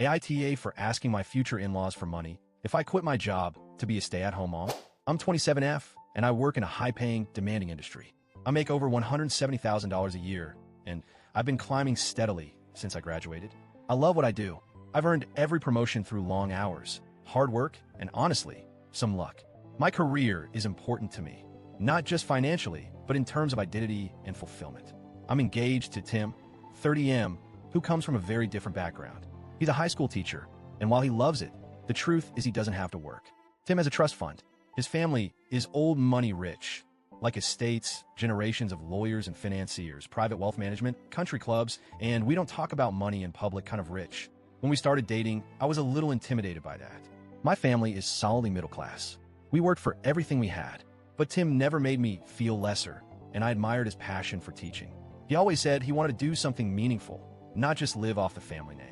AITA for asking my future in-laws for money if I quit my job to be a stay-at-home mom. I'm 27F, and I work in a high-paying, demanding industry. I make over $170,000 a year, and I've been climbing steadily since I graduated. I love what I do. I've earned every promotion through long hours, hard work, and honestly, some luck. My career is important to me, not just financially, but in terms of identity and fulfillment. I'm engaged to Tim, 30M, who comes from a very different background. He's a high school teacher, and while he loves it, the truth is he doesn't have to work. Tim has a trust fund. His family is old money rich, like estates, generations of lawyers and financiers, private wealth management, country clubs, and we don't talk about money in public kind of rich. When we started dating, I was a little intimidated by that. My family is solidly middle class. We worked for everything we had, but Tim never made me feel lesser, and I admired his passion for teaching. He always said he wanted to do something meaningful, not just live off the family name.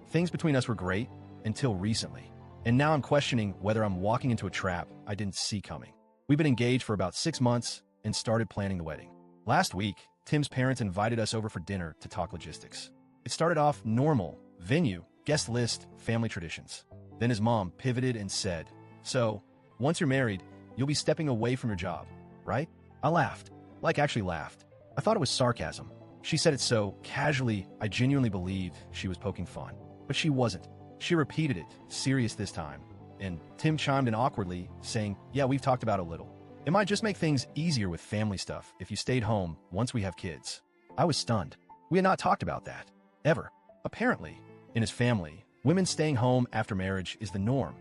Things between us were great until recently, and now I'm questioning whether I'm walking into a trap I didn't see coming. We've been engaged for about 6 months and started planning the wedding. Last week, Tim's parents invited us over for dinner to talk logistics. It started off normal, venue, guest list, family traditions. Then his mom pivoted and said, "So, once you're married, you'll be stepping away from your job, right?" I laughed, actually laughed. I thought it was sarcasm. She said it so casually, I genuinely believed she was poking fun. But she wasn't. She repeated it, serious this time. And Tim chimed in awkwardly, saying, "Yeah, we've talked about it a little. It might just make things easier with family stuff if you stayed home once we have kids." I was stunned. We had not talked about that. Ever. Apparently, in his family, women staying home after marriage is the norm,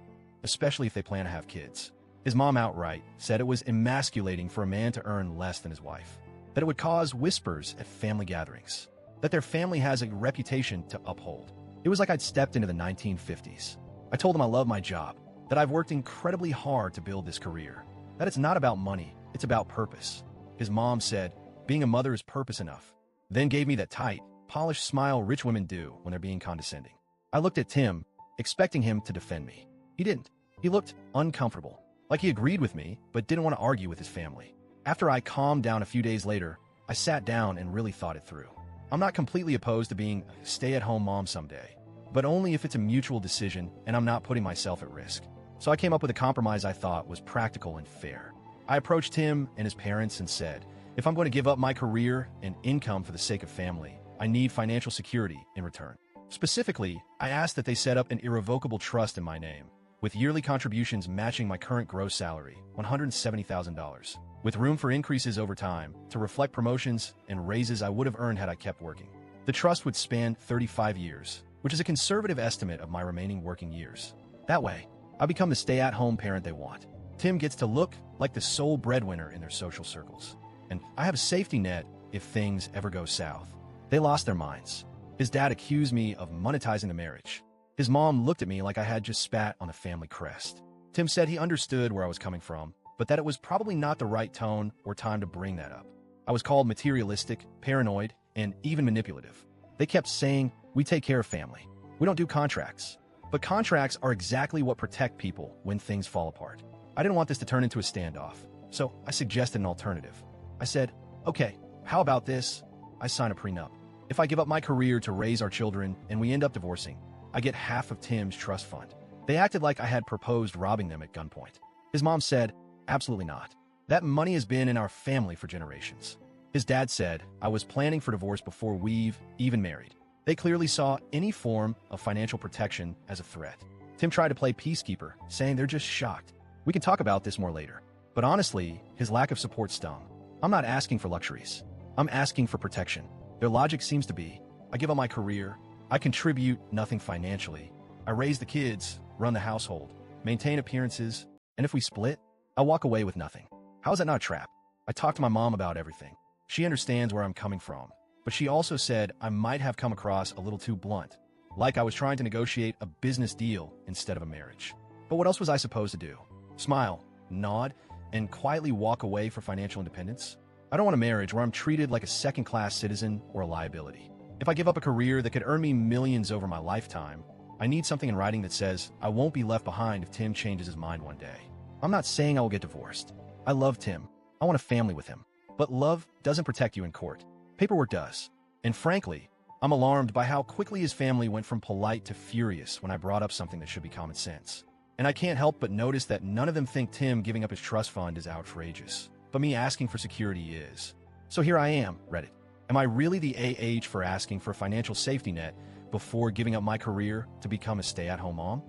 especially if they plan to have kids. His mom outright said it was emasculating for a man to earn less than his wife, that it would cause whispers at family gatherings, that their family has a reputation to uphold. It was like I'd stepped into the 1950s. I told him I love my job, that I've worked incredibly hard to build this career, that it's not about money, it's about purpose. His mom said, being a mother is purpose enough, then gave me that tight, polished smile rich women do when they're being condescending. I looked at Tim, expecting him to defend me. He didn't. He looked uncomfortable, like he agreed with me, but didn't want to argue with his family. After I calmed down a few days later, I sat down and really thought it through. I'm not completely opposed to being a stay-at-home mom someday, but only if it's a mutual decision and I'm not putting myself at risk. So I came up with a compromise I thought was practical and fair. I approached him and his parents and said, if I'm going to give up my career and income for the sake of family, I need financial security in return. Specifically, I asked that they set up an irrevocable trust in my name, with yearly contributions matching my current gross salary, $170,000, with room for increases over time to reflect promotions and raises I would have earned had I kept working. The trust would span 35 years, which is a conservative estimate of my remaining working years. That way, I become the stay-at-home parent they want. Tim gets to look like the sole breadwinner in their social circles, and I have a safety net if things ever go south. They lost their minds. His dad accused me of monetizing the marriage. His mom looked at me like I had just spat on the family crest. Tim said he understood where I was coming from, but that it was probably not the right tone or time to bring that up. I was called materialistic, paranoid, and even manipulative. They kept saying, we take care of family. We don't do contracts. But contracts are exactly what protect people when things fall apart. I didn't want this to turn into a standoff, so I suggested an alternative. I said, okay, how about this? I sign a prenup. If I give up my career to raise our children and we end up divorcing, I get half of Tim's trust fund. They acted like I had proposed robbing them at gunpoint. His mom said, absolutely not. That money has been in our family for generations. His dad said I was planning for divorce before we've even married. They clearly saw any form of financial protection as a threat. Tim tried to play peacekeeper, saying they're just shocked. We can talk about this more later. But honestly, his lack of support stung. I'm not asking for luxuries. I'm asking for protection. Their logic seems to be, I give up my career, I contribute nothing financially, I raise the kids, run the household, maintain appearances, and if we split, I walk away with nothing. How is that not a trap? I talked to my mom about everything. She understands where I'm coming from, but she also said I might have come across a little too blunt, like I was trying to negotiate a business deal instead of a marriage. But what else was I supposed to do? Smile, nod, and quietly walk away for financial independence? I don't want a marriage where I'm treated like a second-class citizen or a liability. If I give up a career that could earn me millions over my lifetime, I need something in writing that says I won't be left behind if Tim changes his mind one day. I'm not saying I will get divorced. I love Tim. I want a family with him. But love doesn't protect you in court. Paperwork does. And frankly, I'm alarmed by how quickly his family went from polite to furious when I brought up something that should be common sense. And I can't help but notice that none of them think Tim giving up his trust fund is outrageous, but me asking for security is. So here I am, Reddit. Am I really the age for asking for a financial safety net before giving up my career to become a stay-at-home mom?